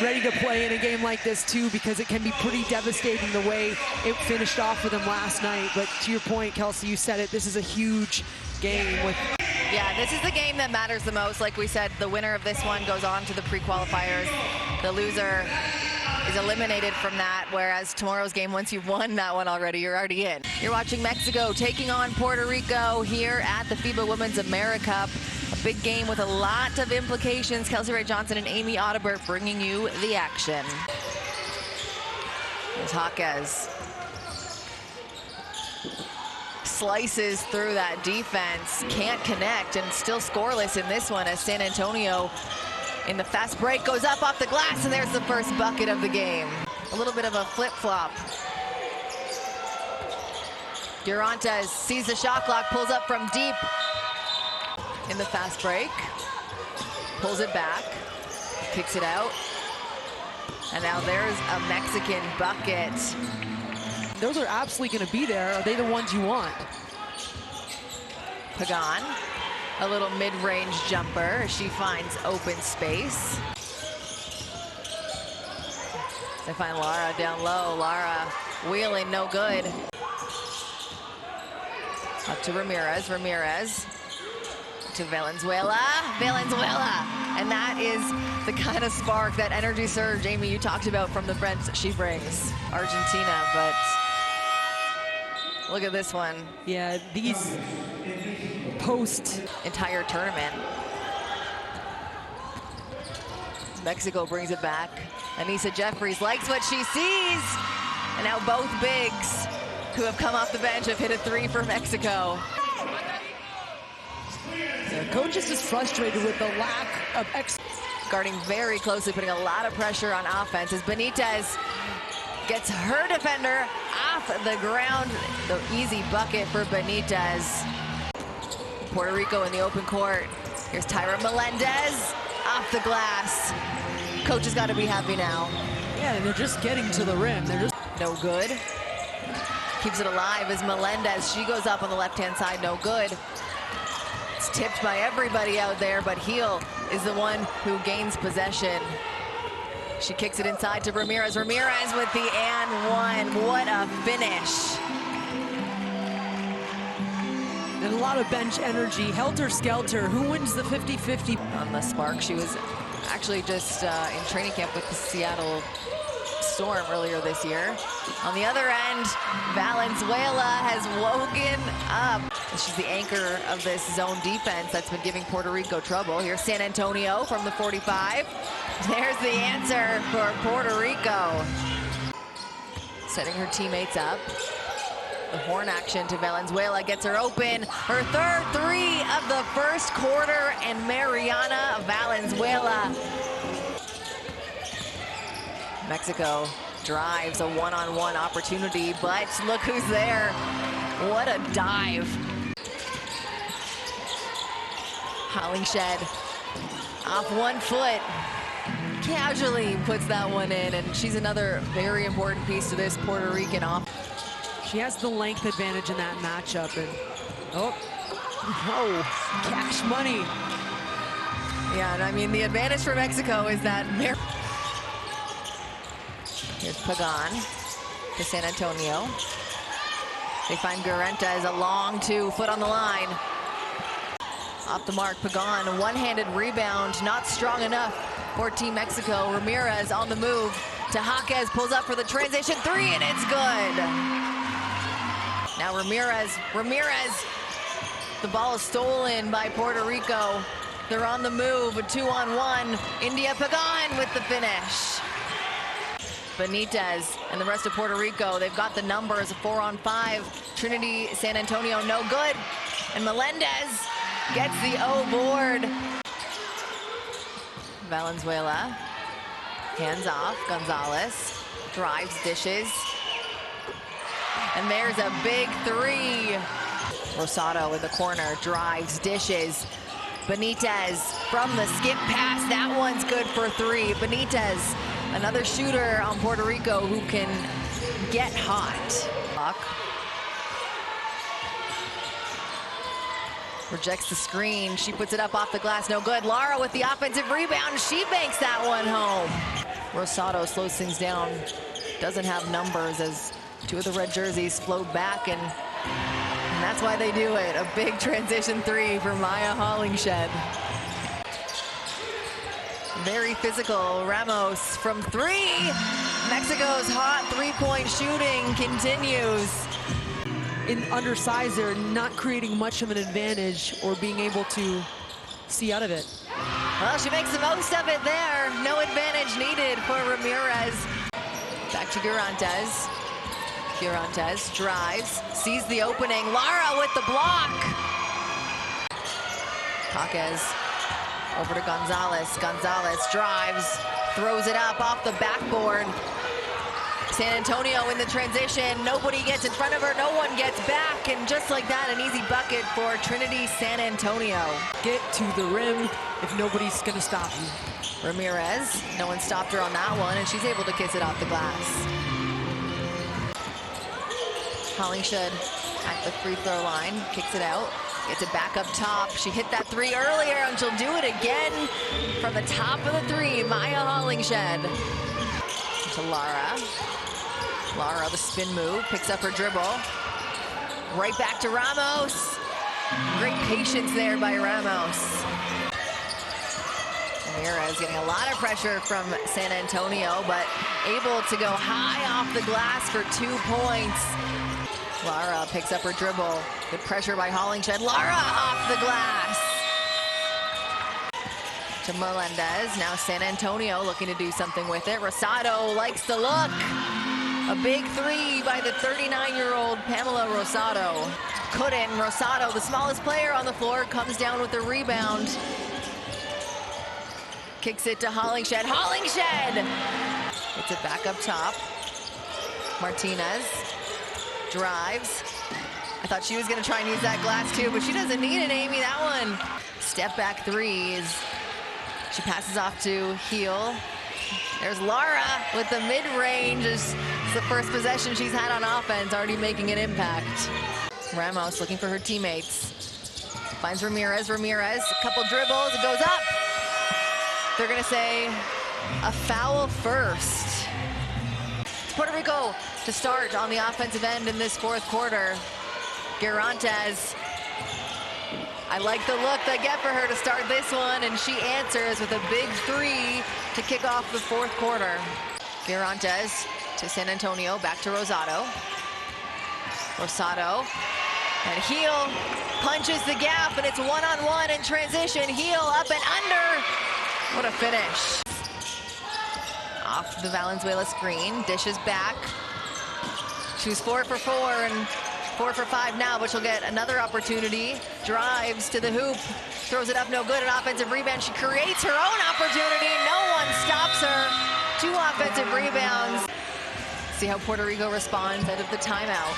ready to play in a game like this too, because it can be pretty devastating the way it finished off for them last night. But to your point, Kelsey, you said it, this is a huge game with... Yeah, this is the game that matters the most. Like we said, the winner of this one goes on to the pre-qualifiers. The loser is eliminated from that, whereas tomorrow's game, once you've won that one already, you're already in. You're watching Mexico taking on Puerto Rico here at the FIBA Women's AmeriCup. A big game with a lot of implications. Kelsey Ray Johnson and Amy Audibert bringing you the action. There's Jaquez. Slices through that defense, can't connect, and still scoreless in this one as San Antonio in the fast break goes up off the glass, and there's the first bucket of the game. A little bit of a flip-flop. Durantes sees the shot clock, pulls up from deep in the fast break, pulls it back, kicks it out, and now there's a Mexican bucket. Those are absolutely going to be there. Are they the ones you want? Pagan, a little mid-range jumper as she finds open space. They find Lara down low. Lara wheeling, no good. Up to Ramirez. Ramirez to Valenzuela. Valenzuela! And that is the kind of spark, that energy surge, Amy, you talked about from the friends she brings. Argentina, but look at this one. Yeah, these post entire tournament. Mexico brings it back. Anissa Jeffries likes what she sees. And now both bigs who have come off the bench have hit a three for Mexico. The coach is just frustrated with the lack of guarding very closely, putting a lot of pressure on offense as Benitez gets her defender off the ground. The easy bucket for Benitez. Puerto Rico in the open court. Here's Tyra Melendez off the glass. Coach has got to be happy now. Yeah, and they're just getting to the rim. They're just no good. Keeps it alive as Melendez. She goes up on the left-hand side, no good. It's tipped by everybody out there, but Heel is the one who gains possession. She kicks it inside to Ramirez. Ramirez with the and one. What a finish. And a lot of bench energy. Helter-skelter. Who wins the 50-50? On the spark, she was actually just in training camp with the Seattle Storm earlier this year. On the other end, Valenzuela has woken up. She's the anchor of this zone defense that's been giving Puerto Rico trouble. Here's San Antonio from the 45. There's the answer for Puerto Rico. Setting her teammates up. The horn action to Valenzuela gets her open. Her third three of the first quarter, and Mariana Valenzuela. Mexico drives a one-on-one opportunity, but look who's there. What a dive. Hollingshed off 1 foot. Casually puts that one in, and she's another very important piece to this Puerto Rican offense. She has the length advantage in that matchup, and cash money. Yeah, and I mean, the advantage for Mexico is that here's Pagan to San Antonio. They find Guarenta as a long 2 foot on the line. Off the mark, Pagan, a one-handed rebound, not strong enough for Team Mexico. Ramirez on the move to Jaquez, pulls up for the transition 3, and it's good. Now Ramirez, the ball is stolen by Puerto Rico. They're on the move, a 2-on-1. India Pagan with the finish. Benitez and the rest of Puerto Rico, they've got the numbers, a 4-on-5. Trinity San Antonio, no good. And Melendez gets the O board. Valenzuela, hands off. Gonzalez drives, dishes. And there's a big 3. Rosado in the corner, drives, dishes. Benitez from the skip pass. That one's good for 3. Benitez, another shooter on Puerto Rico who can get hot. Rejects the screen. She puts it up off the glass. No good. Lara with the offensive rebound. She banks that one home. Rosado slows things down, doesn't have numbers as two of the red jerseys float back, and that's why they do it. A big transition three for Maya Hollingshed. Very physical. Ramos from three. Mexico's hot three-point shooting continues. In undersized, they're not creating much of an advantage or being able to see out of it. Well, she makes the most of it there. No advantage needed for Ramirez. Back to Gurantes. Gurantes drives, sees the opening. Lara with the block. Jaquez over to Gonzalez. Gonzalez drives, throws it up off the backboard. San Antonio in the transition. Nobody gets in front of her. No one gets back. And just like that, an easy bucket for Trinity San Antonio. Get to the rim if nobody's going to stop you. Ramirez, no one stopped her on that one, and she's able to kiss it off the glass. Hollingshed at the free throw line, kicks it out, gets it back up top. She hit that three earlier, and she'll do it again from the top of the three. Maya Hollingshed to Lara. Lara, the spin move, picks up her dribble. Right back to Ramos. Great patience there by Ramos. Ramirez getting a lot of pressure from San Antonio, but able to go high off the glass for 2 points. Lara picks up her dribble. Good pressure by Hollingshed. Lara off the glass. To Melendez. Now San Antonio looking to do something with it. Rosado likes the look. A big three by the 39-year-old Pamela Rosado. Couldn't. Rosado, the smallest player on the floor, comes down with the rebound. Kicks it to Hollingshed. Hollingshed! Gets it back up top. Martinez drives. I thought she was going to try and use that glass too, but she doesn't need it, Amy. That one. Step back three is. She passes off to Heel. There's Lara with the mid-range. It's the first possession she's had on offense, already making an impact. Ramos looking for her teammates. Finds Ramirez. Ramirez, a couple dribbles. It goes up. They're going to say a foul first. It's Puerto Rico to start on the offensive end in this fourth quarter. Gurantes. I like the look they get for her to start this one, and she answers with a big three to kick off the fourth quarter. Gurantes to San Antonio, back to Rosado. Rosado, and Heel punches the gap, and it's one-on-one in transition. Heel up and under. What a finish. Off the Valenzuela screen, dishes back. She was 4 for 4 and 4 for 5 now, but she'll get another opportunity. Drives to the hoop, throws it up, no good. An offensive rebound. She creates her own opportunity. No one stops her. 2 offensive rebounds. See how Puerto Rico responds out of the timeout.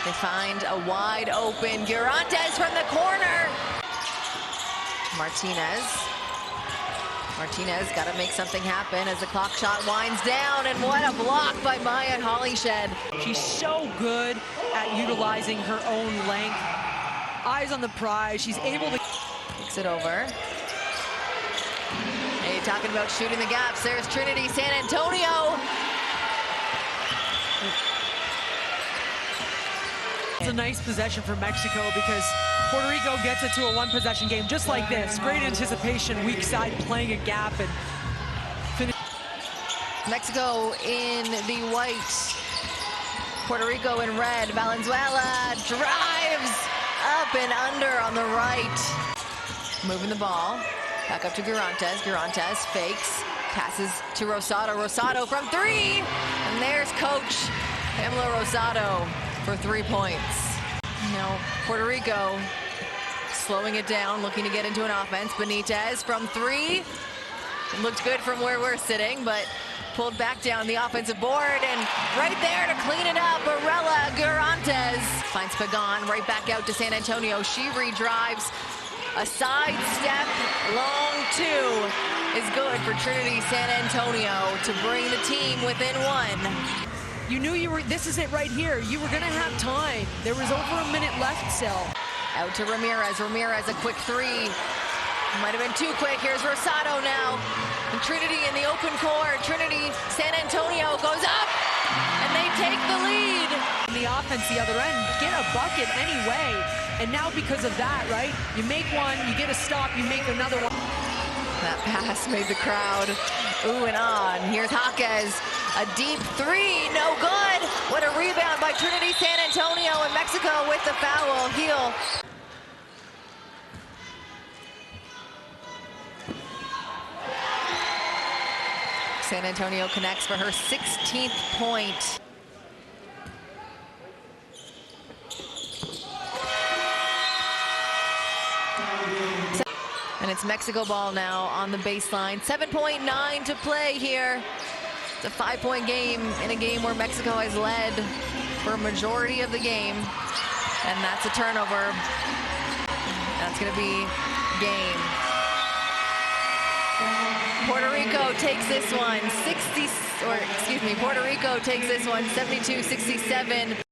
They find a wide open Gurantes from the corner. Martinez got to make something happen as the clock shot winds down, and what a block by Maya Hollingshed. She's so good at utilizing her own length. Eyes on the prize. She's able to kicks it over. Hey, talking about shooting the gaps. There's Trinity San Antonio. It's a nice possession for Mexico because Puerto Rico gets it to a one-possession game just like this. Great anticipation, weak side playing a gap and finish. Mexico in the white, Puerto Rico in red. Valenzuela drives up and under on the right. Moving the ball, back up to Gurantes. Gurantes fakes, passes to Rosado. Rosado from three, and there's Coach Pamela Rosado for 3 points. Now, Puerto Rico slowing it down, looking to get into an offense. Benitez from three. It looked good from where we're sitting, but pulled back down the offensive board, and right there to clean it up, Arella Gurantes finds Pagan right back out to San Antonio. She redrives. A sidestep, long two is good for Trinity San Antonio to bring the team within one. You knew you were, this is it right here. You were gonna have time. There was over a minute left still. Out to Ramirez. Ramirez, a quick three. Might have been too quick. Here's Rosado now. And Trinity in the open court. Trinity, San Antonio goes up, and they take the lead. The offense, the other end, get a bucket anyway. And now because of that, right, you make one, you get a stop, you make another one. That pass made the crowd ooh and on. Here's Jaquez, a deep three, no good. What a rebound by Trinity San Antonio, and Mexico with the foul. Heel. San Antonio connects for her 16th point. And it's Mexico ball now on the baseline. 7.9 to play here. It's a 5-point game in a game where Mexico has led for a majority of the game. And that's a turnover. That's going to be game. Puerto Rico takes this one 60, or excuse me, Puerto Rico takes this one 72-67.